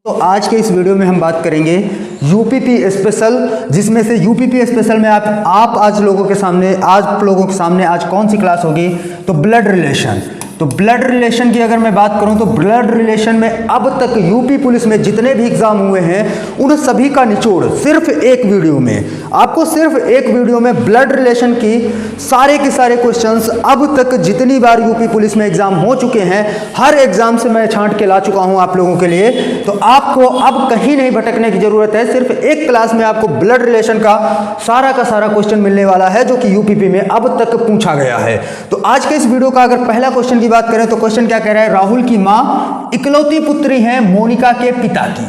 तो आज के इस वीडियो में हम बात करेंगे यूपीपी स्पेशल, जिसमें से यूपीपी स्पेशल में आप आज लोगों के सामने आज कौन सी क्लास होगी, तो ब्लड रिलेशन। तो ब्लड रिलेशन की अगर मैं बात करूं तो ब्लड रिलेशन में अब तक यूपी पुलिस में जितने भी एग्जाम हुए हैं उन सभी का निचोड़ सिर्फ एक वीडियो में, आपको सिर्फ एक वीडियो में ब्लड रिलेशन की सारे के सारे क्वेश्चंस अब तक जितनी बार यूपी पुलिस में एग्जाम हो चुके हैं हर एग्जाम से मैं छांट के ला चुका हूं आप लोगों के लिए। तो आपको अब कहीं नहीं भटकने की जरूरत है, सिर्फ एक क्लास में आपको ब्लड रिलेशन का सारा क्वेश्चन मिलने वाला है जो कि यूपीपी में अब तक पूछा गया है। तो आज के इस वीडियो का अगर पहला क्वेश्चन की बात करें तो क्वेश्चन क्या कह रहा है, राहुल की मां इकलौती पुत्री है मोनिका के पिता की।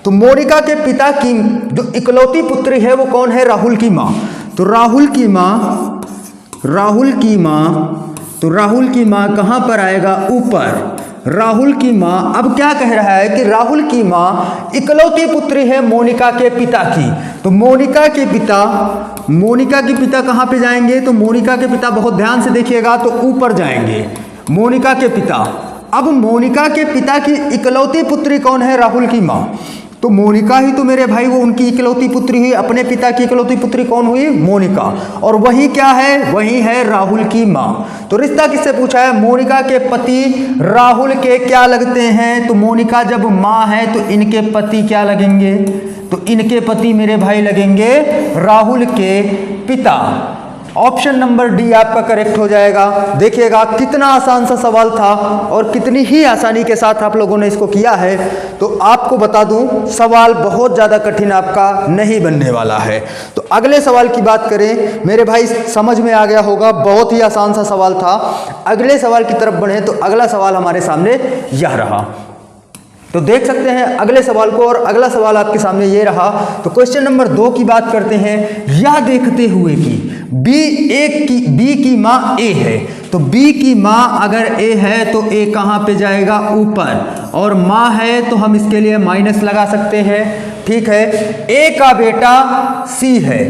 तो मोनिका के पिता की जो इकलौती पुत्री है वो कौन है, राहुल की मां। तो राहुल की मां कहां पर आएगा, ऊपर। राहुल की मां अब क्या कह रहा है कि राहुल की मां इकलौती पुत्री है मोनिका के पिता की। तो मोनिका के पिता कहां पे जाएंगे, तो मोनिका के पिता बहुत ध्यान से देखिएगा तो ऊपर जाएंगे, मोनिका के पिता। अब मोनिका के पिता की इकलौती पुत्री कौन है, राहुल की मां। तो मोनिका ही तो मेरे भाई वो उनकी इकलौती पुत्री हुई, अपने पिता की इकलौती पुत्री कौन हुई, मोनिका। और वही क्या है, वही है राहुल की मां। तो रिश्ता किससे पूछा है, मोनिका के पति राहुल के क्या लगते हैं। तो मोनिका जब मां है तो इनके पति क्या लगेंगे, तो इनके पति मेरे भाई लगेंगे राहुल के पिता। ऑप्शन नंबर डी आपका करेक्ट हो जाएगा। देखिएगा कितना आसान सा सवाल था और कितनी ही आसानी के साथ आप लोगों ने इसको किया है। तो आपको बता दूं सवाल बहुत ज़्यादा कठिन आपका नहीं बनने वाला है। तो अगले सवाल की बात करें मेरे भाई, समझ में आ गया होगा, बहुत ही आसान सा सवाल था। अगले सवाल की तरफ बढ़े तो अगला सवाल हमारे सामने यह रहा। तो देख सकते हैं अगले सवाल को, और अगला सवाल आपके सामने ये रहा। तो क्वेश्चन नंबर 2 की बात करते हैं। यह देखते हुए कि बी की मां ए है, तो बी की मां अगर ए है तो ए कहां पे जाएगा, ऊपर। और मां है तो हम इसके लिए माइनस लगा सकते हैं, ठीक है। ए का बेटा सी है,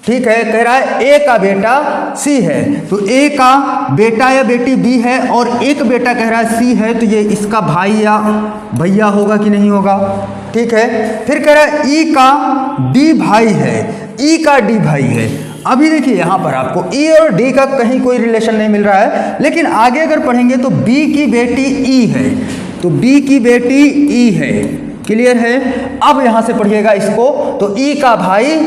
ठीक है, कह रहा है ए का बेटा सी है। तो ए का बेटा या बेटी बी है और एक बेटा कह रहा है सी है, तो ये इसका भाई या भैया होगा कि नहीं होगा, ठीक है। फिर कह रहा है ई का डी भाई है, ई का डी भाई है। अभी देखिए यहां पर आपको ई और डी का कहीं कोई रिलेशन नहीं मिल रहा है, लेकिन आगे अगर पढ़ेंगे तो बी की बेटी ई है, तो बी की बेटी ई है, क्लियर है। अब यहां से पढ़िएगा इसको, तो ई का भाई,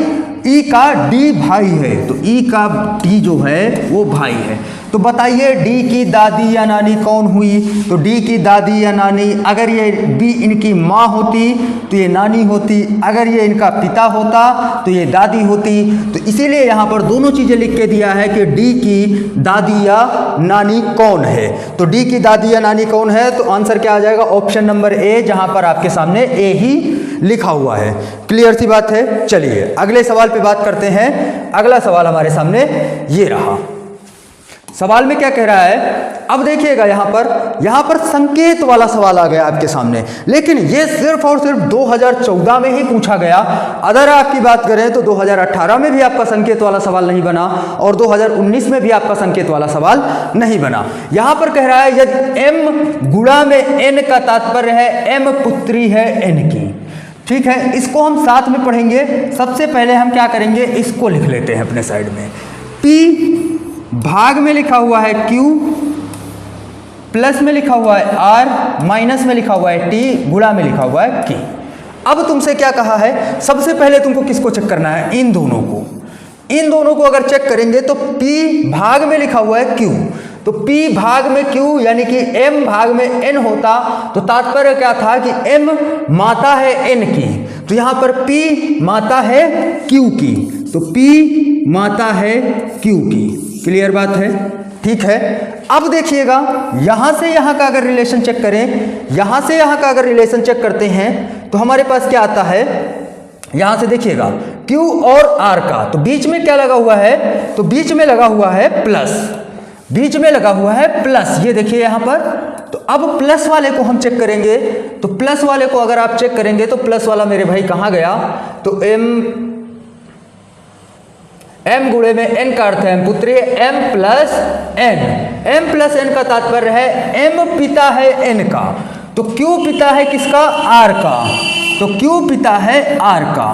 ई का डी भाई है, तो ई का डी जो है वो भाई है। तो बताइए डी की दादी या नानी कौन हुई, तो डी की दादी या नानी, अगर ये बी इनकी माँ होती तो ये नानी होती, अगर ये इनका पिता होता तो ये दादी होती। तो इसीलिए यहाँ पर दोनों चीज़ें लिख के दिया है कि डी की दादी या नानी कौन है। तो डी की दादी या नानी कौन है, तो आंसर क्या आ जाएगा, ऑप्शन नंबर ए, जहाँ पर आपके सामने ए ही लिखा हुआ है। क्लियर सी बात है। चलिए अगले सवाल पे बात करते हैं। अगला सवाल हमारे सामने ये रहा। सवाल में क्या कह रहा है, अब देखिएगा यहां पर संकेत वाला सवाल आ गया आपके सामने, लेकिन ये सिर्फ और सिर्फ 2014 में ही पूछा गया। अगर आपकी बात करें तो 2018 में भी आपका संकेत वाला सवाल नहीं बना और 2019 में भी आपका संकेत वाला सवाल नहीं बना। यहां पर कह रहा है यदि m गुणा में n का तात्पर्य है m पुत्री है n की, ठीक है। इसको हम साथ में पढ़ेंगे। सबसे पहले हम क्या करेंगे, इसको लिख लेते हैं अपने साइड में। P भाग में लिखा हुआ है Q, प्लस में लिखा हुआ है R, माइनस में लिखा हुआ है T, गुणा में लिखा हुआ है K। अब तुमसे क्या कहा है, सबसे पहले तुमको किसको चेक करना है, इन दोनों को। इन दोनों को अगर चेक करेंगे तो P भाग में लिखा हुआ है Q, तो P भाग में Q यानी कि M भाग में N होता, तो तात्पर्य क्या था कि M माता है N की, तो यहां पर P माता है Q की, तो P माता है Q की। क्लियर बात है, ठीक है। अब देखिएगा यहां से यहां का अगर रिलेशन चेक करें, यहां से यहां का अगर रिलेशन चेक करते हैं तो हमारे पास क्या आता है, यहां से देखिएगा Q और R का, तो बीच में क्या लगा हुआ है, तो बीच में लगा हुआ है प्लस, बीच में लगा हुआ है प्लस, ये देखिए यहां पर। तो अब प्लस वाले को हम चेक करेंगे, तो प्लस वाले को अगर आप चेक करेंगे तो प्लस वाला मेरे भाई कहां गया, तो m गुणे में n का अर्थ है m पुत्री, m प्लस n का तात्पर्य है m पिता है n का। तो Q पिता है किसका? R का। तो Q पिता है R का।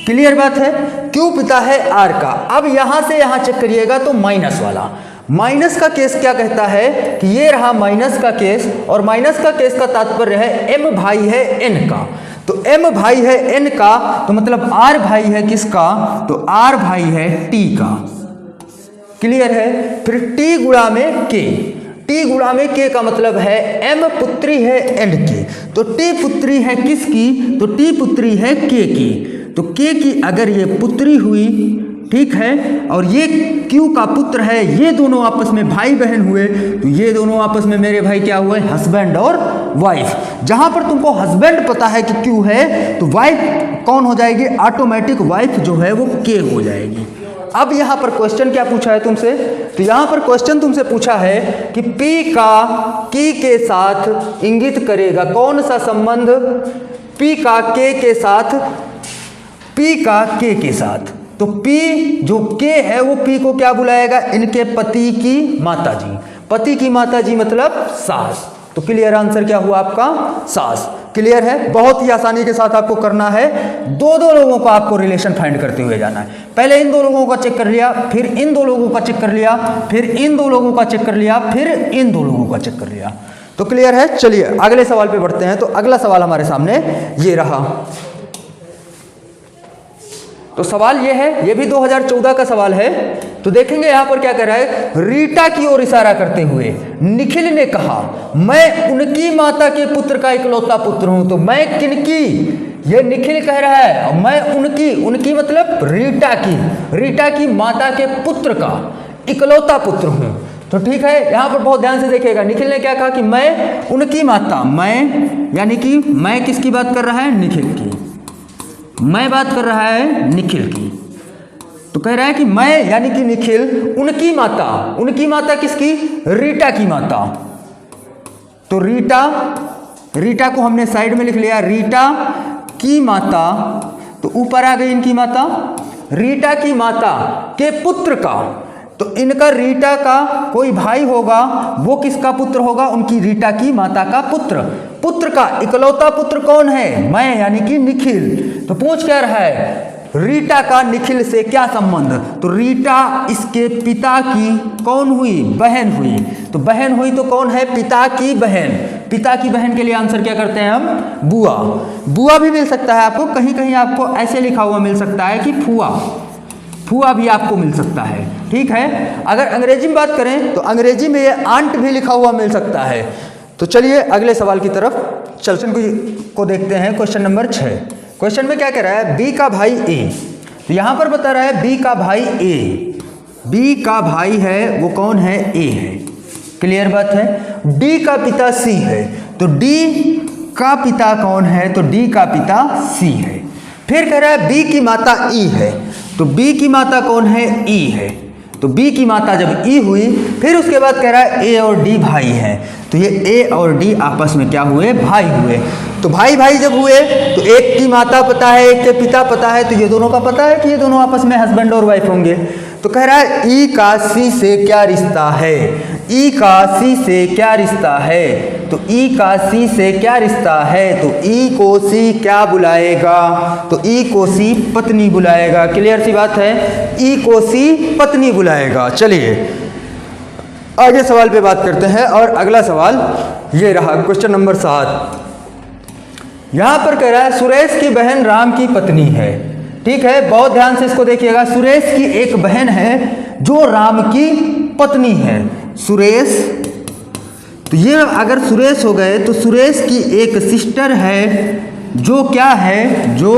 क्लियर बात है? Q पिता है R का। अब यहां से यहां चेक करिएगा तो माइनस वाला, माइनस का केस क्या कहता है कि ये रहा माइनस का केस, और माइनस का केस का तात्पर्य है M भाई है N का। तो M भाई है N का, तो मतलब R भाई है किसका? तो R भाई है T का। क्लियर है? फिर T गुणा में K, T गुणा में K का मतलब है M पुत्री है N की, तो T पुत्री है किसकी? तो T पुत्री है K की। तो K की अगर ये पुत्री हुई, ठीक है, और ये Q का पुत्र है, ये दोनों आपस में भाई बहन हुए, तो ये दोनों आपस में मेरे भाई क्या हुए? हस्बैंड और वाइफ। जहां पर तुमको हस्बैंड पता है कि Q है, तो वाइफ कौन हो जाएगी? ऑटोमेटिक वाइफ जो है वो K हो जाएगी। अब यहाँ पर क्वेश्चन क्या पूछा है तुमसे? तो यहाँ पर क्वेश्चन तुमसे पूछा है कि P का K के साथ इंगित करेगा कौन सा संबंध? P का K के साथ, P का K के साथ। तो P जो K है वो P को क्या बुलाएगा? इनके पति की माताजी। पति की माताजी मतलब सास। तो क्लियर आंसर क्या हुआ आपका? सास। क्लियर है? बहुत ही आसानी के साथ आपको करना है, दो लोगों का आपको रिलेशन फाइंड करते हुए जाना है। पहले इन दो लोगों का चेक कर लिया, फिर इन दो लोगों का चेक कर लिया, फिर इन दो लोगों का चेक कर लिया, फिर इन दो लोगों का चेक कर लिया। तो क्लियर है? चलिए अगले सवाल पे बढ़ते हैं। तो अगला सवाल हमारे सामने ये रहा। तो सवाल ये है, ये भी 2014 का सवाल है। तो देखेंगे यहां पर क्या कह रहा है? रीटा की ओर इशारा करते हुए निखिल ने कहा, मैं उनकी माता के पुत्र का इकलौता पुत्र हूं। तो मैं किनकी? ये निखिल कह रहा है, और मैं उनकी, उनकी मतलब रीटा की माता के पुत्र का इकलौता पुत्र हूं। तो ठीक है, यहां पर बहुत ध्यान से देखिएगा। निखिल ने क्या कहा कि मैं उनकी माता, मैं यानी कि मैं किसकी बात कर रहा है? निखिल की। मैं बात कर रहा है निखिल की। तो कह रहा है कि मैं यानी कि निखिल उनकी माता किसकी? रीटा की माता। तो रीटा को हमने साइड में लिख लिया, रीटा की माता। तो ऊपर आ गई इनकी माता, रीटा की माता के पुत्र का। तो इनका रीटा का कोई भाई होगा, वो किसका पुत्र होगा? उनकी रीटा की माता का पुत्र का इकलौता पुत्र कौन है? मैं यानी कि निखिल। तो पूछ क्या रहा है? रीटा का निखिल से क्या संबंध? तो रीटा इसके पिता की कौन हुई? बहन हुई। तो बहन हुई तो कौन है? पिता की बहन। पिता की बहन के लिए आंसर क्या करते हैं हम? बुआ। बुआ भी मिल सकता है आपको, कहीं कहीं आपको ऐसे लिखा हुआ मिल सकता है कि फुआ भी आपको मिल सकता है। ठीक है, अगर अंग्रेजी में बात करें तो अंग्रेजी में ये आंट भी लिखा हुआ मिल सकता है। तो चलिए अगले सवाल की तरफ चलते को देखते हैं। Question number 6। क्वेश्चन में क्या कह रहा है? बी का भाई ए। तो यहां पर बता रहा है बी का भाई ए। बी का भाई है वो कौन है? ए है। क्लियर बात है? डी का पिता सी है। तो डी का पिता कौन है? तो डी का पिता सी है। फिर कह रहा है बी की माता ई है। तो बी की माता कौन है? ई है। तो बी की माता जब ई हुई, फिर उसके बाद कह रहा है ए और डी भाई हैं। तो ये ए और डी आपस में क्या हुए? भाई हुए। तो भाई जब हुए तो एक की माता पता है, एक के पिता पता है, तो ये दोनों का पता है कि ये दोनों आपस में हस्बैंड और वाइफ होंगे। तो कह रहा है ई का सी से क्या रिश्ता है? ई का सी से क्या रिश्ता है? तो ई का सी से क्या रिश्ता है? तो ई को सी क्या बुलाएगा? तो ई को सी पत्नी बुलाएगा। क्लियर सी बात है? ई को सी पत्नी बुलाएगा। चलिए आगे सवाल पे बात करते हैं। और अगला सवाल ये रहा, क्वेश्चन नंबर 7। यहां पर कह रहा है सुरेश की बहन राम की पत्नी है। ठीक है, बहुत ध्यान से इसको देखिएगा। सुरेश की एक बहन है जो राम की पत्नी है। सुरेश, तो ये अगर सुरेश हो गए तो सुरेश की एक सिस्टर है जो क्या है? जो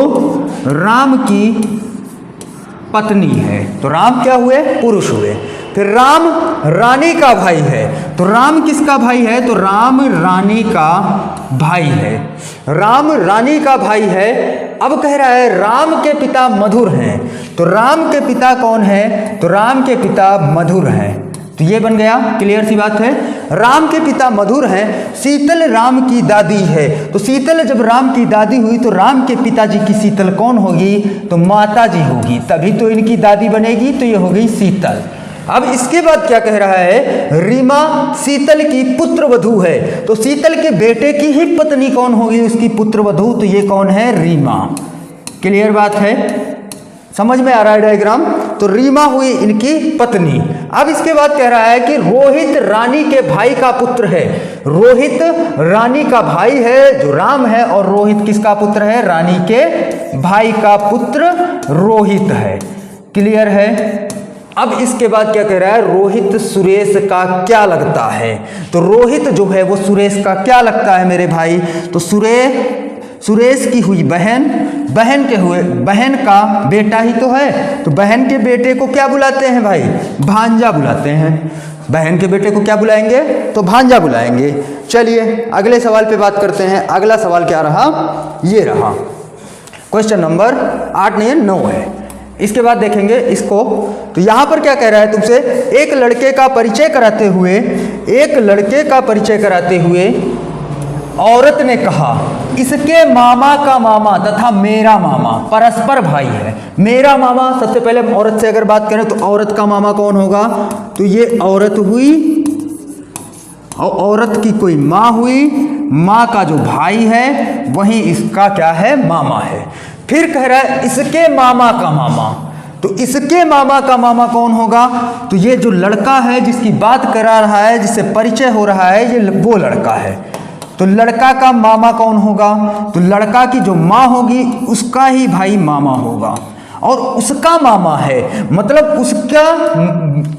राम की पत्नी है। तो राम क्या हुए? पुरुष हुए। फिर राम रानी का भाई है। तो राम किसका भाई है? तो राम रानी का भाई है। राम रानी का भाई है। अब कह रहा है राम के पिता मधुर हैं। तो राम के पिता कौन है? तो राम के पिता मधुर हैं। तो ये बन गया। क्लियर सी बात है? राम के पिता मधुर हैं। शीतल राम की दादी है। तो शीतल जब राम की दादी हुई तो राम के पिताजी की शीतल कौन होगी? तो माता जी होगी। तभी तो इनकी दादी बनेगी, तो ये हो गई शीतल। अब इसके बाद क्या कह रहा है, रीमा शीतल की पुत्र वधू है, तो शीतल के बेटे की ही पत्नी कौन होगी, उसकी पुत्र वधू, तो ये कौन है, रीमा। क्लियर बात है, समझ में आ रहा है डायग्राम। तो रीमा हुई इनकी पत्नी। अब इसके बाद कह रहा है कि रोहित रानी के भाई का पुत्र है। रोहित रानी का भाई है जो राम है, और रोहित किसका पुत्र है, रानी के भाई का पुत्र रोहित है। क्लियर है। अब इसके बाद क्या कह रहा है, रोहित सुरेश का क्या लगता है, तो रोहित जो है वो सुरेश का क्या लगता है मेरे भाई, तो सुरेश की हुई बहन, बहन का बेटा ही तो है, तो बहन के बेटे को क्या बुलाते हैं भाई, भांजा बुलाते हैं। बहन के बेटे को क्या बुलाएंगे, तो भांजा बुलाएंगे। चलिए अगले सवाल पे बात करते हैं। अगला सवाल क्या रहा, ये रहा क्वेश्चन नंबर 8 नहीं 9 है। इसके बाद देखेंगे इसको। तो यहां पर क्या कह रहा है तुमसे, एक लड़के का परिचय कराते हुए औरत ने कहा, इसके मामा का मामा तथा मेरा मामा परस्पर भाई है। मेरा मामा, सबसे पहले औरत से अगर बात करें तो औरत का मामा कौन होगा, तो ये औरत हुई, और औरत की कोई माँ हुई, माँ का जो भाई है वही इसका क्या है, मामा है। फिर कह रहा है इसके मामा का मामा, तो इसके मामा का मामा कौन होगा, तो ये जो लड़का है जिसकी बात करा रहा है, जिससे परिचय हो रहा है, ये वो लड़का है। तो लड़का का मामा कौन होगा, तो लड़का की जो माँ होगी उसका ही भाई मामा होगा, और उसका मामा है मतलब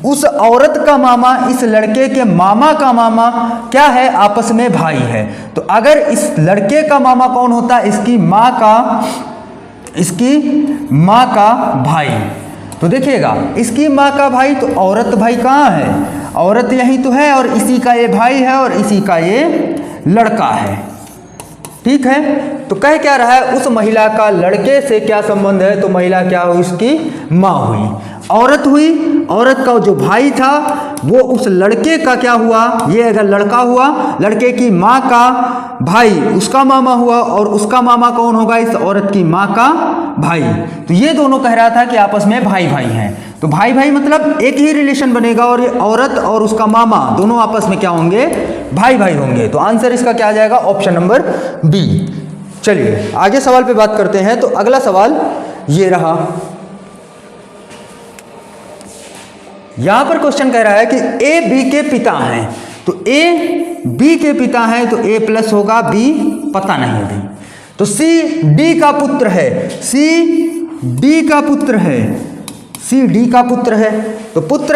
उस औरत का मामा इस लड़के के मामा का मामा क्या है, आपस में भाई है। तो अगर इस लड़के का मामा कौन होता है, इसकी माँ का भाई, तो देखिएगा इसकी माँ का भाई, तो औरत भाई कहाँ है, औरत यही तो है, और इसी का ये भाई है, और इसी का ये लड़का है। ठीक है। तो कह क्या रहा है, उस महिला का लड़के से क्या संबंध है, तो महिला क्या हुई, उसकी माँ हुई। औरत हुई, औरत का जो भाई था वो उस लड़के का क्या हुआ, ये अगर लड़का हुआ, लड़के की माँ का भाई उसका मामा हुआ, और उसका मामा कौन होगा, इस औरत की माँ का भाई। तो ये दोनों कह रहा था कि आपस में भाई भाई हैं, तो भाई भाई मतलब एक ही रिलेशन बनेगा, और ये औरत और उसका मामा दोनों आपस में क्या होंगे, भाई भाई होंगे। तो आंसर इसका क्या आ जाएगा, ऑप्शन नंबर बी। चलिए आगे सवाल पे बात करते हैं। तो अगला सवाल ये रहा, यहां पर क्वेश्चन कह रहा है कि ए बी के पिता हैं, तो ए बी के पिता हैं, तो ए प्लस होगा, बी पता नहीं है, तो सी डी का पुत्र है, सी डी का पुत्र है, तो पुत्र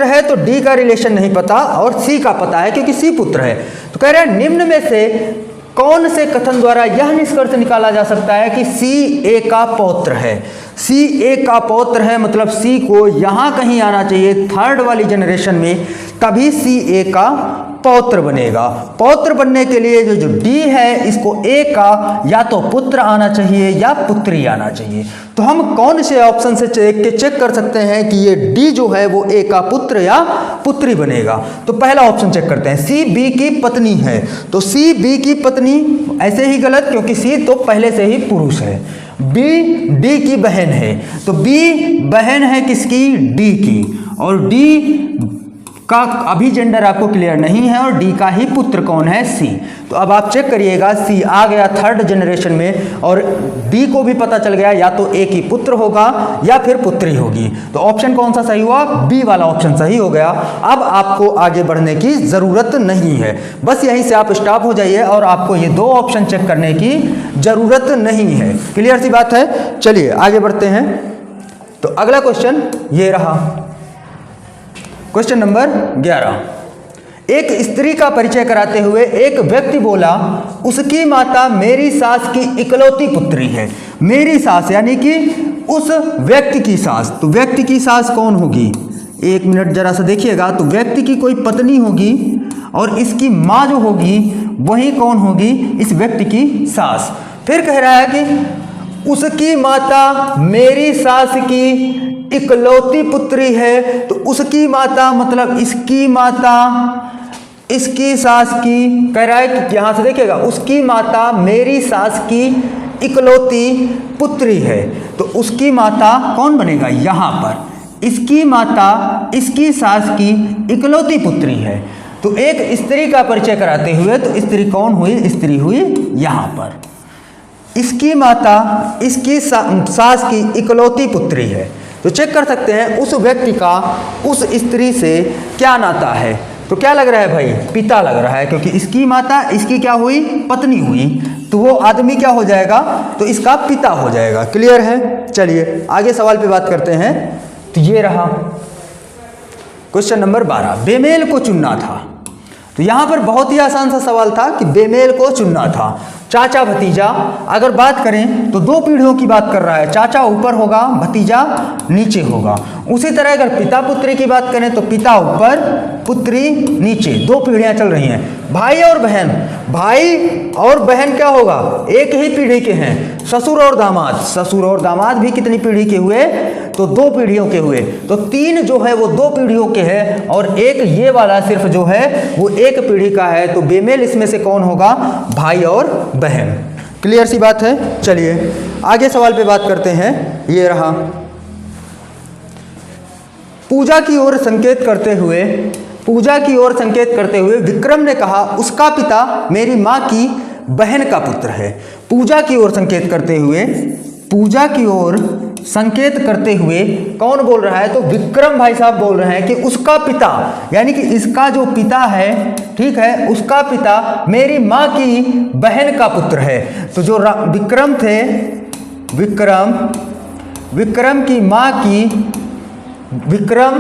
है तो डी का रिलेशन नहीं पता, और सी का पता है क्योंकि सी पुत्र है। तो कह रहे हैं निम्न में से कौन से कथन द्वारा यह निष्कर्ष निकाला जा सकता है कि सी ए का पौत्र है। सी ए का पौत्र है मतलब सी को यहां कहीं आना चाहिए थर्ड वाली जनरेशन में, तभी सी ए का पौत्र बनेगा। पौत्र बनने के लिए जो डी है इसको ए का या तो पुत्र आना चाहिए या पुत्री आना चाहिए। तो हम कौन से ऑप्शन से चेक कर सकते हैं कि ये डी जो है वो ए का पुत्र या पुत्री बनेगा। तो पहला ऑप्शन चेक करते हैं, सी बी की पत्नी है, तो सी बी की पत्नी ऐसे ही गलत क्योंकि सी तो पहले से ही पुरुष है। बी डी की बहन है, तो बी बहन है किसकी, डी की, और डी का अभी जेंडर आपको क्लियर नहीं है, और डी का ही पुत्र कौन है, सी। तो अब आप चेक करिएगा, सी आ गया थर्ड जनरेशन में, और डी को भी पता चल गया या तो ए की पुत्र होगा या फिर पुत्री होगी। तो ऑप्शन कौन सा सही हुआ, बी वाला ऑप्शन सही हो गया। अब आपको आगे बढ़ने की जरूरत नहीं है, बस यहीं से आप स्टॉप हो जाइए और आपको ये दो ऑप्शन चेक करने की जरूरत नहीं है। क्लियर सी बात है। चलिए आगे बढ़ते हैं। तो अगला क्वेश्चन ये रहा, क्वेश्चन नंबर 11। एक स्त्री का परिचय कराते हुए एक व्यक्ति बोला, उसकी माता मेरी सास की इकलौती पुत्री है। मेरी सास यानी कि उस व्यक्ति की सास, तो व्यक्ति की सास कौन होगी, एक मिनट जरा सा देखिएगा। तो व्यक्ति की कोई पत्नी होगी और इसकी माँ जो होगी वही कौन होगी, इस व्यक्ति की सास। फिर कह रहा है कि उसकी माता मेरी सास की इकलौती पुत्री है, तो उसकी माता मतलब इसकी माता इसकी सास की, कह रहा है कि यहां से देखिएगा, उसकी माता मेरी सास की इकलौती पुत्री है, तो उसकी माता कौन बनेगा, यहां पर इसकी माता इसकी सास की इकलौती पुत्री है। तो एक स्त्री का परिचय कराते हुए, तो स्त्री कौन हुई? स्त्री हुई यहाँ पर। इसकी माता इसकी सास की इकलौती पुत्री है। तो चेक कर सकते हैं उस व्यक्ति का उस स्त्री से क्या नाता है। तो क्या लग रहा है भाई? पिता लग रहा है, क्योंकि इसकी माता इसकी क्या हुई? पत्नी हुई। तो वो आदमी क्या हो जाएगा? तो इसका पिता हो जाएगा। क्लियर है? चलिए आगे सवाल पे बात करते हैं। तो ये रहा क्वेश्चन नंबर 12, बेमेल को चुनना था। तो यहाँ पर बहुत ही आसान सा सवाल था कि बेमेल को चुनना था। चाचा भतीजा अगर बात करें तो दो पीढ़ियों की बात कर रहा है, चाचा ऊपर होगा, भतीजा नीचे होगा। उसी तरह अगर पिता पुत्री की बात करें तो पिता ऊपर, पुत्री नीचे, दो पीढ़ियां चल रही हैं। भाई और बहन, भाई और बहन क्या होगा? एक ही पीढ़ी के हैं। ससुर और दामाद, ससुर और दामाद भी कितनी पीढ़ी के हुए? तो दो पीढ़ियों के हुए। तो तीन जो है वो दो पीढ़ियों के हैं और एक ये वाला सिर्फ जो है वो एक पीढ़ी का है। तो बेमेल इसमें से कौन होगा? भाई और बहन। क्लियर सी बात है? चलिए आगे सवाल पे बात करते हैं। ये रहा, पूजा की ओर संकेत करते हुए, पूजा की ओर संकेत करते हुए विक्रम ने कहा उसका पिता मेरी माँ की बहन का पुत्र है। पूजा की ओर संकेत करते हुए, पूजा की ओर संकेत करते हुए कौन बोल रहा है? तो विक्रम भाई साहब बोल रहे हैं कि उसका पिता, यानी कि इसका जो पिता है, ठीक है, उसका पिता मेरी माँ की बहन का पुत्र है। तो जो विक्रम थे, विक्रम की माँ की, विक्रम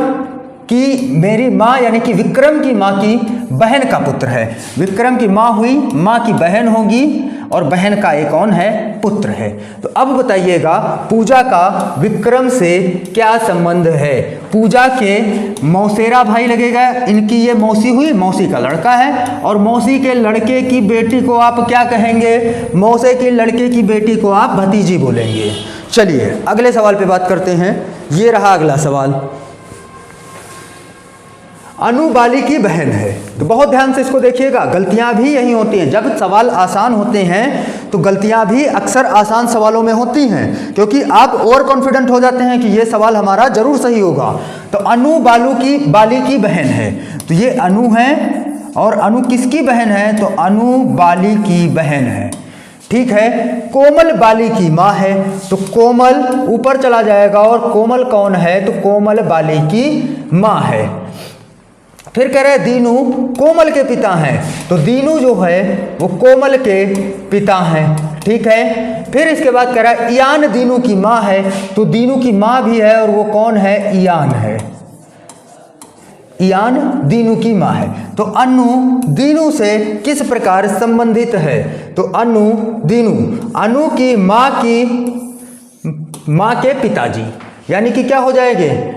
की मेरी माँ यानी कि विक्रम की माँ की बहन का पुत्र है। विक्रम की माँ हुई, माँ की बहन होगी और बहन का एक कौन है? पुत्र है। तो अब बताइएगा पूजा का विक्रम से क्या संबंध है? पूजा के मौसेरा भाई लगेगा, इनकी ये मौसी हुई, मौसी का लड़का है, और मौसी के लड़के की बेटी को आप क्या कहेंगे? मौसे के लड़के की बेटी को आप भतीजी बोलेंगे। चलिए अगले सवाल पे बात करते हैं। ये रहा अगला सवाल, अनु बाली की बहन है। तो बहुत ध्यान से इसको देखिएगा, गलतियां भी यही होती हैं। जब सवाल आसान होते हैं तो गलतियां भी अक्सर आसान सवालों में होती हैं, क्योंकि आप ओवर कॉन्फिडेंट हो जाते हैं कि ये सवाल हमारा जरूर सही होगा। तो अनु बाली की बहन है। तो ये अनु है और अनु किसकी बहन है? तो अनु बाली की बहन है। ठीक है, कोमल बाली की माँ है। तो कोमल ऊपर चला जाएगा और कोमल कौन है? तो कोमल बाली की माँ है। फिर कह रहे दीनू कोमल के पिता हैं। तो दीनू जो है वो कोमल के पिता हैं। ठीक है, फिर इसके बाद कह रहा है ईयान दीनू की माँ है। तो दीनू की माँ भी है और वो कौन है? ईयान है। ईयान दीनू की माँ है। तो अनु दीनू से किस प्रकार संबंधित है? तो अनु दीनू, अनु की माँ के पिताजी, यानी कि क्या हो जाएंगे?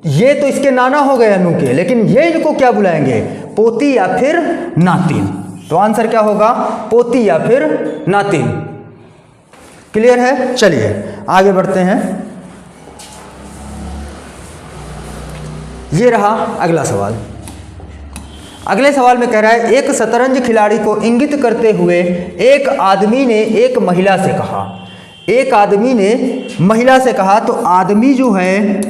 ये तो इसके नाना हो गए अनु के, लेकिन ये इनको क्या बुलाएंगे? पोती या फिर नातिन। तो आंसर क्या होगा? पोती या फिर नातिन। क्लियर है? चलिए आगे बढ़ते हैं। ये रहा अगला सवाल। अगले सवाल में कह रहा है एक शतरंज खिलाड़ी को इंगित करते हुए एक आदमी ने एक महिला से कहा। एक आदमी ने महिला से कहा। तो आदमी जो है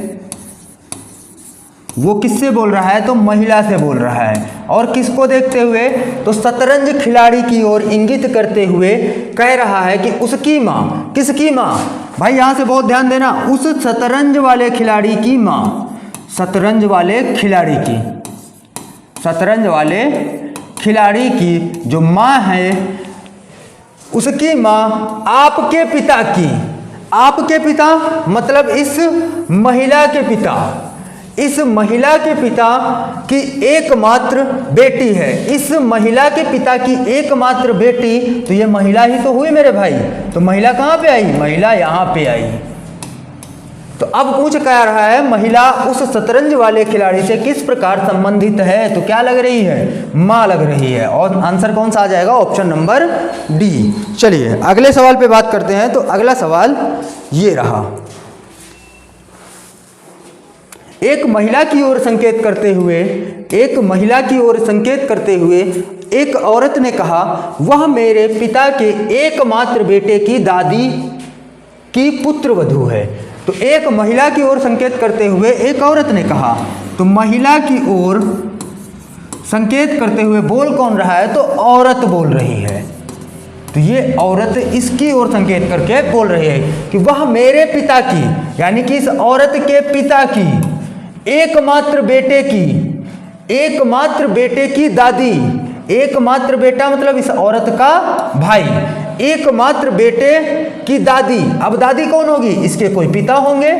वो किससे बोल रहा है? तो महिला से बोल रहा है। और किसको देखते हुए? तो शतरंज खिलाड़ी की ओर इंगित करते हुए कह रहा है कि उसकी माँ, किसकी माँ? भाई यहाँ से बहुत ध्यान देना, उस शतरंज वाले खिलाड़ी की माँ, शतरंज वाले खिलाड़ी की, शतरंज वाले खिलाड़ी की जो माँ है उसकी माँ आपके पिता की, आपके पिता मतलब इस महिला के पिता, इस महिला के पिता की एकमात्र बेटी है। इस महिला के पिता की एकमात्र बेटी, तो ये महिला ही तो हुई मेरे भाई। तो महिला कहाँ पे आई? महिला यहाँ पे आई। तो अब पूछ क्या रहा है? महिला उस शतरंज वाले खिलाड़ी से किस प्रकार संबंधित है? तो क्या लग रही है? माँ लग रही है। और आंसर कौन सा आ जाएगा? Option number D. चलिए अगले सवाल पे बात करते हैं। तो अगला सवाल ये रहा, एक महिला की ओर संकेत करते हुए, एक महिला की ओर संकेत करते हुए एक औरत ने कहा वह मेरे पिता के एकमात्र बेटे की दादी की पुत्र वधू है। तो एक महिला की ओर संकेत करते हुए एक औरत ने कहा। तो महिला की ओर संकेत करते हुए बोल कौन रहा है? तो औरत बोल रही है। तो ये औरत इसकी ओर संकेत करके बोल रही है कि वह मेरे पिता की, यानी कि इस औरत के पिता की एकमात्र बेटे की दादी, एकमात्र बेटा मतलब इस औरत का भाई, एकमात्र बेटे की दादी। अब दादी कौन होगी? इसके कोई पिता होंगे,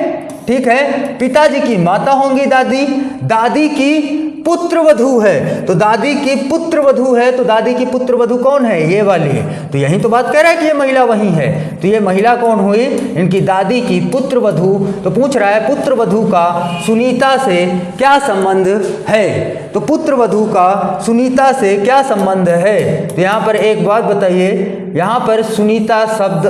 ठीक है, पिताजी की माता होंगी दादी, दादी की पुत्रवधू है। तो दादी की पुत्रवधू है, तो दादी की पुत्रवधू कौन है? ये वाली है। तो यही तो बात कह रहा है कि ये महिला वही है। तो ये महिला कौन हुई? इनकी दादी की पुत्रवधू। तो पूछ रहा है पुत्रवधू का सुनीता से क्या संबंध है? तो पुत्रवधू का सुनीता से क्या संबंध है? तो यहाँ पर एक बात बताइए, यहाँ पर सुनीता शब्द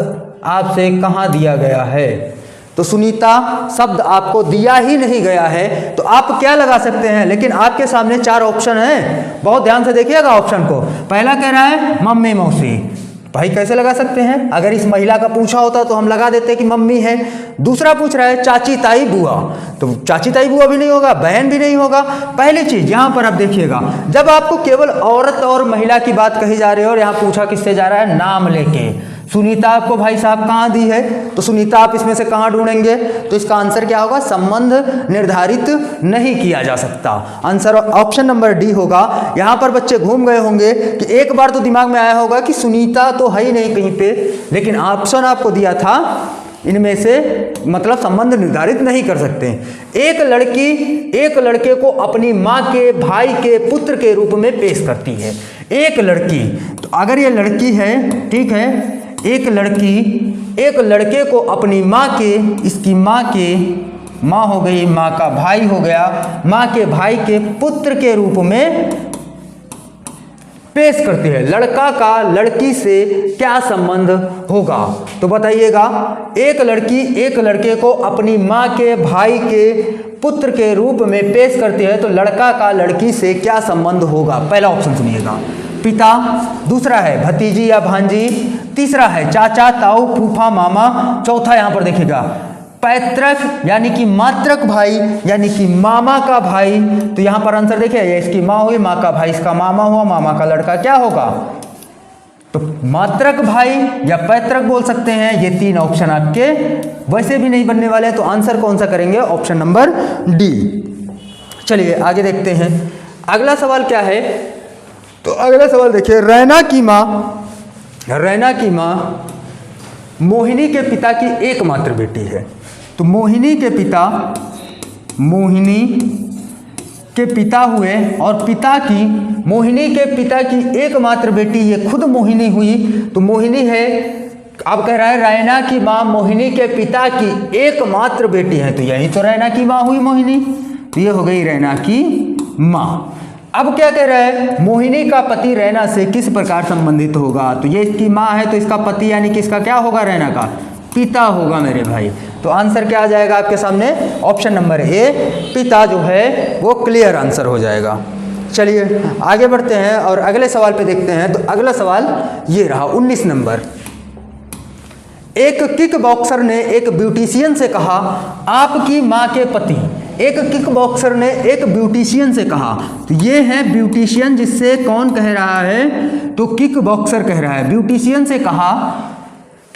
आपसे कहाँ दिया गया है? तो सुनीता शब्द आपको दिया ही नहीं गया है, तो आप क्या लगा सकते हैं? लेकिन आपके सामने 4 ऑप्शन हैं, बहुत ध्यान से देखिएगा ऑप्शन को। पहला कह रहा है मम्मी मौसी, भाई कैसे लगा सकते हैं? अगर इस महिला का पूछा होता तो हम लगा देते कि मम्मी है। दूसरा पूछ रहा है चाची ताई बुआ, तो चाची ताई बुआ भी नहीं होगा, बहन भी नहीं होगा। पहली चीज यहाँ पर आप देखिएगा, जब आपको केवल औरत और महिला की बात कही जा रही है और यहाँ पूछा किससे जा रहा है? नाम लेके। सुनीता आपको भाई साहब कहाँ दी है? तो सुनीता आप इसमें से कहाँ ढूंढेंगे? तो इसका आंसर क्या होगा? संबंध निर्धारित नहीं किया जा सकता। आंसर ऑप्शन नंबर डी होगा। यहाँ पर बच्चे घूम गए होंगे कि एक बार तो दिमाग में आया होगा कि सुनीता तो है ही नहीं कहीं पे, लेकिन ऑप्शन आपको दिया था इनमें से मतलब संबंध निर्धारित नहीं कर सकते। एक लड़की एक लड़के को अपनी माँ के भाई के पुत्र के रूप में पेश करती है। एक लड़की, तो अगर ये लड़की है, ठीक है, एक लड़की एक लड़के को अपनी माँ के, इसकी माँ के, माँ हो गई, माँ का भाई हो गया, माँ के भाई के पुत्र के रूप में पेश करती है। लड़का का लड़की से क्या संबंध होगा? तो बताइएगा, एक लड़की एक लड़के को अपनी माँ के भाई के पुत्र के रूप में पेश करती है, तो लड़का का लड़की से क्या संबंध होगा? पहला ऑप्शन सुनिएगा, पिता। दूसरा है भतीजी या भांजी। तीसरा है चाचा ताऊ फूफा मामा। चौथा यहाँ पर देखिएगा पैतृक यानी कि मातृक भाई, यानी कि मामा का भाई। तो यहाँ पर आंसर देखिए, ये इसकी माँ हुई, माँ का भाई इसका मामा हुआ, मामा का लड़का क्या होगा? तो मातृक भाई या पैतृक बोल सकते हैं। ये 3 ऑप्शन आपके वैसे भी नहीं बनने वाले, तो आंसर कौन सा करेंगे? Option number D. चलिए आगे देखते हैं, अगला सवाल क्या है? तो अगला सवाल देखिए, रैना की माँ मोहिनी के पिता की एकमात्र बेटी है। तो मोहिनी के पिता हुए और मोहिनी के पिता की एकमात्र बेटी ये खुद मोहिनी हुई। तो मोहिनी है, अब कह रहा है रैना की माँ मोहिनी के पिता की एकमात्र बेटी है, तो यही तो रैना की माँ हुई मोहिनी। तो ये हो गई रैना की माँ। अब क्या कह रहा है? मोहिनी का पति रैना से किस प्रकार संबंधित होगा? तो ये इसकी माँ है, तो इसका पति यानी कि इसका क्या होगा? रैना का पिता होगा मेरे भाई। तो आंसर क्या आ जाएगा आपके सामने? ऑप्शन नंबर ए, पिता जो है वो क्लियर आंसर हो जाएगा। चलिए आगे बढ़ते हैं और अगले सवाल पे देखते हैं। तो अगला सवाल ये रहा 19 नंबर। एक किक बॉक्सर ने एक ब्यूटिशियन से कहा, आपकी माँ के पति। एक किक बॉक्सर ने एक ब्यूटिशियन से कहा, तो ये है ब्यूटिशियन जिससे कौन कह रहा है? तो किक बॉक्सर कह रहा है। ब्यूटिशियन से कहा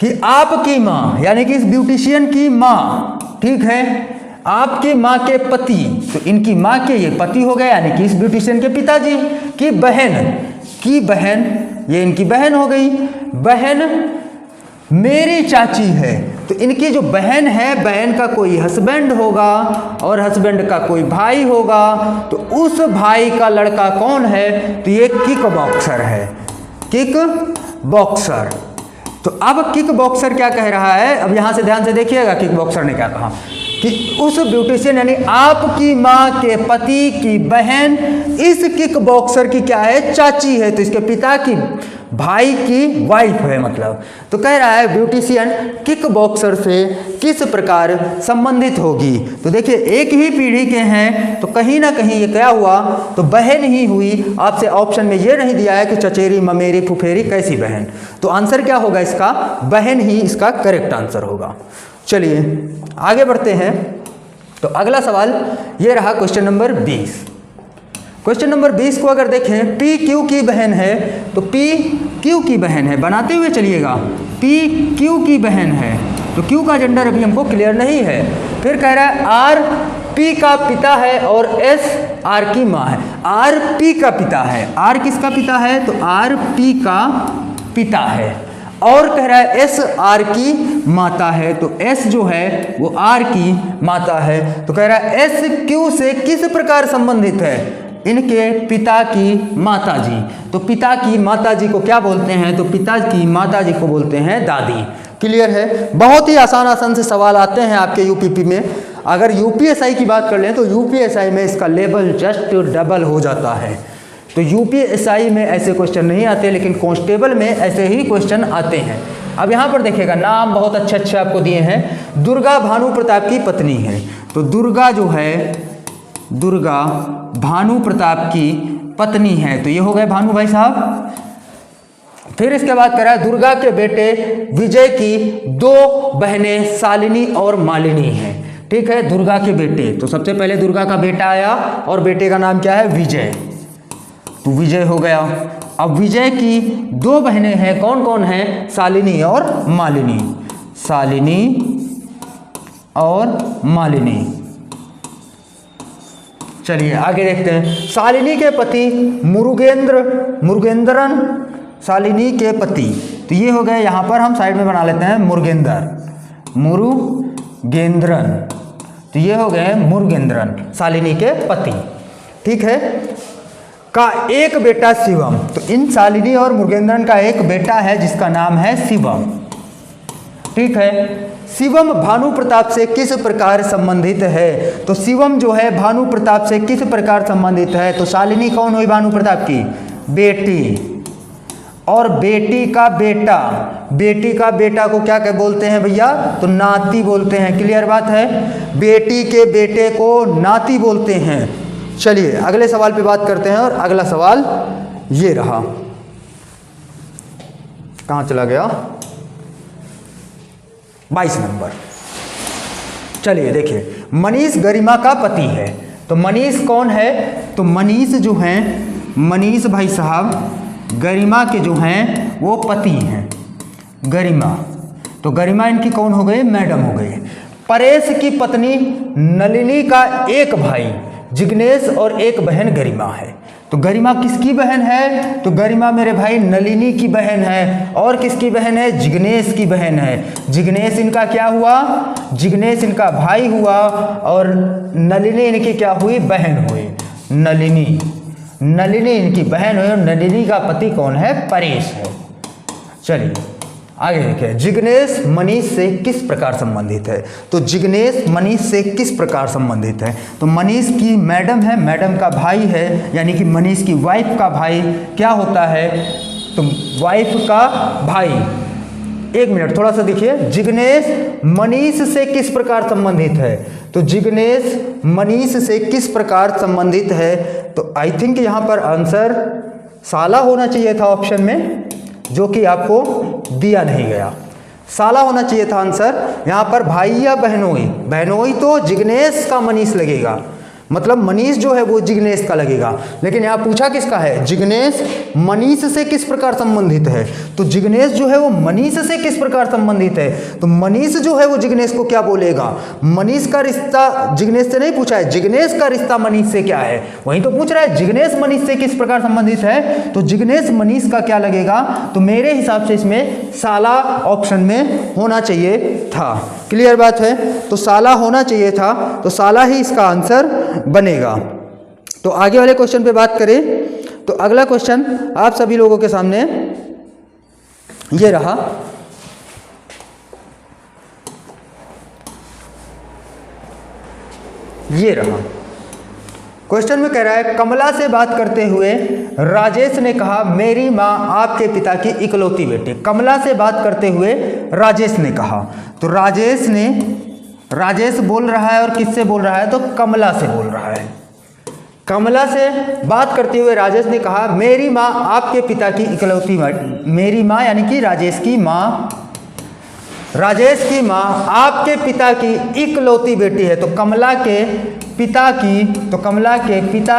कि आपकी माँ, यानी कि इस ब्यूटिशियन की माँ, ठीक है, आपकी माँ के पति, तो इनकी माँ के ये पति हो गए, यानी कि इस ब्यूटिशियन के पिताजी की बहन, ये इनकी बहन हो गई। बहन मेरी चाची है, तो इनकी जो बहन है, बहन का कोई हस्बैंड होगा और हस्बैंड का कोई भाई होगा, तो उस भाई का लड़का कौन है? तो ये किक बॉक्सर है, किक बॉक्सर। तो अब किक बॉक्सर क्या कह रहा है? अब यहाँ से ध्यान से देखिएगा, किक बॉक्सर ने क्या कहा कि उस ब्यूटिशियन यानी आपकी माँ के पति की बहन इस किक बॉक्सर की क्या है? चाची है, तो इसके पिता की भाई की वाइफ है मतलब। तो कह रहा है ब्यूटिशियन किक बॉक्सर से किस प्रकार संबंधित होगी? तो देखिए एक ही पीढ़ी के हैं, तो कहीं ना कहीं ये क्या हुआ? तो बहन ही हुई। आपसे ऑप्शन में ये नहीं दिया है कि चचेरी ममेरी फुफेरी कैसी बहन, तो आंसर क्या होगा इसका? बहन ही इसका करेक्ट आंसर होगा। चलिए आगे बढ़ते हैं। तो अगला सवाल ये रहा क्वेश्चन नंबर 20। क्वेश्चन नंबर 20 को अगर देखें, P Q की बहन है, तो P Q की बहन है, बनाते हुए चलिएगा, P Q की बहन है, तो Q का जेंडर अभी हमको क्लियर नहीं है। फिर कह रहा है R P का पिता है और S R की माँ है। R P का पिता है, R किसका पिता है, तो R P का पिता है, और कह रहा है S R की माता है, तो S जो है वो R की माता है। तो कह रहा है S Q से किस प्रकार संबंधित है, इनके पिता की माता जी। तो पिता की माता जी को क्या बोलते हैं, तो पिता की माता जी को बोलते हैं दादी। क्लियर है। बहुत ही आसान आसान से सवाल आते हैं आपके यूपीपी में। अगर यूपीएसआई की बात कर लें तो यूपीएसआई में इसका लेवल जस्ट डबल हो जाता है। तो यूपीएसआई में ऐसे क्वेश्चन नहीं आते, लेकिन कांस्टेबल में ऐसे ही क्वेश्चन आते हैं। अब यहाँ पर देखिएगा, नाम बहुत अच्छे अच्छे आपको दिए हैं। दुर्गा भानु प्रताप की पत्नी है, तो दुर्गा जो है, दुर्गा भानु प्रताप की पत्नी है, तो ये हो गए भानु भाई साहब। फिर इसके बाद कह रहा है दुर्गा के बेटे विजय की 2 बहनें शालिनी और मालिनी हैं। ठीक है, दुर्गा के बेटे, तो सबसे पहले दुर्गा का बेटा आया और बेटे का नाम क्या है, विजय, तो विजय हो गया। अब विजय की 2 बहनें हैं, कौन कौन हैं, शालिनी और मालिनी, शालिनी और मालिनी। चलिए आगे देखते हैं। शालिनी के पति मुरुगेंद्रन, शालिनी के पति, तो ये हो गए, यहाँ पर हम साइड में बना लेते हैं मुरुगेंद्रन, तो ये हो गए मुरुगेंद्रन, शालिनी के पति। ठीक है, का एक बेटा शिवम, तो इन शालिनी और मुरुगेंद्रन का एक बेटा है जिसका नाम है शिवम। ठीक है, शिवम भानु प्रताप से किस प्रकार संबंधित है, तो शिवम जो है भानु प्रताप से किस प्रकार संबंधित है, तो शालिनी कौन हुई, भानु प्रताप की बेटी, और बेटी का बेटा, बेटी का बेटा को क्या बोलते हैं भैया, तो नाती बोलते हैं। क्लियर बात है, बेटी के बेटे को नाती बोलते हैं। चलिए अगले सवाल पे बात करते हैं, और अगला सवाल ये रहा, कहाँ चला गया, 22 नंबर। चलिए देखिए, मनीष गरिमा का पति है, तो मनीष कौन है, तो मनीष जो हैं, मनीष भाई साहब गरिमा के जो हैं वो पति हैं, गरिमा, तो गरिमा इनकी कौन हो गई, मैडम हो गई। परेश की पत्नी नलिनी का एक भाई जिग्नेश और एक बहन गरिमा है, तो गरिमा किसकी बहन है, तो गरिमा मेरे भाई नलिनी की बहन है, और किसकी बहन है, जिग्नेश की बहन है। जिग्नेश इनका क्या हुआ, जिग्नेश इनका भाई हुआ, और नलिनी इनकी क्या हुई, बहन हुई, नलिनी, नलिनी इनकी बहन हुई, और नलिनी का पति कौन है, परेश है। चलिए आगे देखिए, जिग्नेश मनीष से किस प्रकार संबंधित है, तो जिग्नेश मनीष से किस प्रकार संबंधित है, तो मनीष की मैडम है, मैडम का भाई है, यानी कि मनीष की वाइफ का भाई क्या होता है, तो वाइफ का भाई। एक मिनट थोड़ा सा देखिए, जिग्नेश मनीष से किस प्रकार संबंधित है, तो जिग्नेश मनीष से किस प्रकार संबंधित है, तो आई थिंक यहाँ पर आंसर साला होना चाहिए था ऑप्शन में, जो कि आपको दिया नहीं गया। साला होना चाहिए था आंसर, यहाँ पर भाई या बहनोई, बहनोई तो जिग्नेश का मनीष लगेगा, मतलब मनीष जो है वो जिग्नेश का लगेगा, लेकिन यहाँ पूछा किसका है, जिग्नेश मनीष से किस प्रकार संबंधित है, तो जिग्नेश जो है वो मनीष से किस प्रकार संबंधित है, तो मनीष जो है वो जिग्नेश को क्या बोलेगा, मनीष का रिश्ता जिग्नेश से नहीं पूछा है, जिग्नेश का रिश्ता मनीष से क्या है, वहीं तो पूछ रहा है जिग्नेश मनीष से किस प्रकार संबंधित है, तो जिग्नेश मनीष का क्या लगेगा, तो मेरे हिसाब से इसमें साला ऑप्शन में होना चाहिए था। क्लियर बात है, तो साला होना चाहिए था, तो साला ही इसका आंसर बनेगा। तो आगे वाले क्वेश्चन पे बात करें, तो अगला क्वेश्चन आप सभी लोगों के सामने ये रहा, ये रहा। क्वेश्चन में कह रहा है, कमला से बात करते हुए राजेश ने कहा, मेरी माँ आपके पिता की इकलौती बेटी। कमला से बात करते हुए राजेश ने कहा, तो राजेश बोल रहा है, और किससे बोल रहा है, तो कमला से बोल रहा है। कमला से बात करते हुए राजेश ने कहा, मेरी माँ आपके पिता की इकलौती, मेरी माँ यानी कि राजेश की माँ राजेश की माँ आपके पिता की इकलौती बेटी है। तो कमला के पिता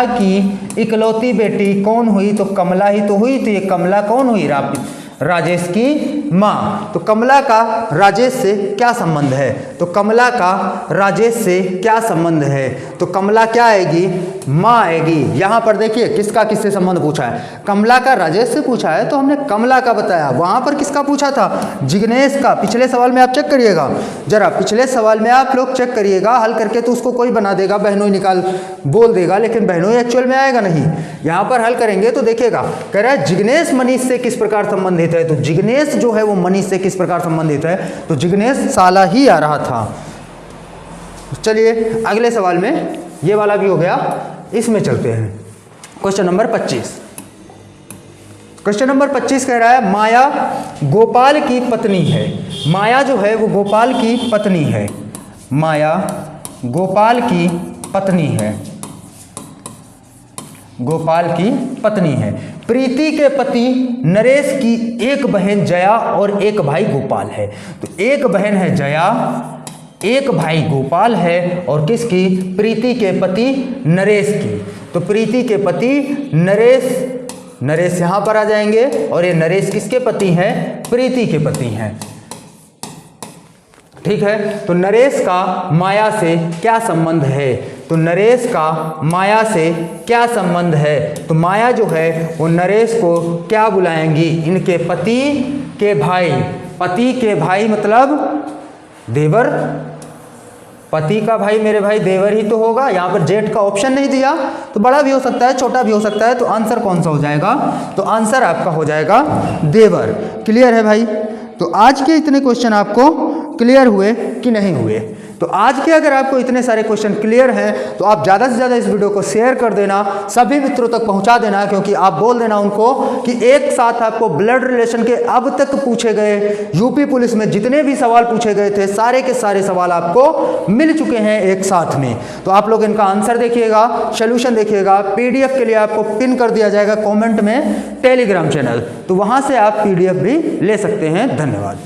की इकलौती बेटी कौन हुई? तो कमला ही तो हुई। तो ये कमला कौन हुई? राजेश की माँ। तो कमला का राजेश से क्या संबंध है? तो कमला का राजेश से क्या संबंध है? तो कमला क्या आएगी? माँ आएगी। यहाँ पर देखिए किसका किससे संबंध पूछा है। कमला का राजेश से पूछा है तो हमने कमला का बताया। वहाँ पर किसका पूछा था? जिग्नेश का। पिछले सवाल में आप चेक करिएगा जरा, पिछले सवाल में आप लोग चेक करिएगा, हल करके तो उसको कोई बना देगा, बहनोई निकाल बोल देगा, लेकिन बहनोई एक्चुअल में आएगा नहीं। यहाँ पर हल करेंगे तो देखिएगा, कह रहा है जिग्नेश मनीष से किस प्रकार संबंधित है। तो जिग्नेश जो है वो मनीष से किस प्रकार संबंधित है? तो जिग्नेश साला ही आ रहा था। चलिए अगले सवाल में, ये वाला भी हो गया, इसमें चलते हैं। Question number 25। क्वेश्चन नंबर 25 कह रहा है माया गोपाल की पत्नी है। माया जो है वो गोपाल की पत्नी है। माया गोपाल की पत्नी है। गोपाल की पत्नी है। प्रीति के पति नरेश की एक बहन जया और एक भाई गोपाल है। तो एक बहन है जया, एक भाई गोपाल है, और किसकी? प्रीति के पति नरेश की। तो प्रीति के पति नरेश यहां पर आ जाएंगे, और ये नरेश किसके पति हैं? प्रीति के पति हैं। ठीक है। तो नरेश का माया से क्या संबंध है? तो नरेश का माया से क्या संबंध है? तो माया जो है वो नरेश को क्या बुलाएंगी? इनके पति के भाई। पति के भाई मतलब देवर। पति का भाई मेरे भाई देवर ही तो होगा। यहाँ पर जेठ का ऑप्शन नहीं दिया, तो बड़ा भी हो सकता है, छोटा भी हो सकता है। तो आंसर कौन सा हो जाएगा? तो आंसर आपका हो जाएगा देवर। क्लियर है भाई? तो आज के इतने क्वेश्चन आपको क्लियर हुए कि नहीं हुए? तो आज के अगर आपको इतने सारे क्वेश्चन क्लियर हैं तो आप ज़्यादा से ज़्यादा इस वीडियो को शेयर कर देना, सभी मित्रों तक पहुंचा देना, क्योंकि आप बोल देना उनको कि एक साथ आपको ब्लड रिलेशन के अब तक पूछे गए यूपी पुलिस में जितने भी सवाल पूछे गए थे, सारे के सारे सवाल आपको मिल चुके हैं एक साथ में। तो आप लोग इनका आंसर देखिएगा, सोल्यूशन देखिएगा। PDF के लिए आपको पिन कर दिया जाएगा कॉमेंट में टेलीग्राम चैनल, तो वहाँ से आप PDF भी ले सकते हैं। धन्यवाद।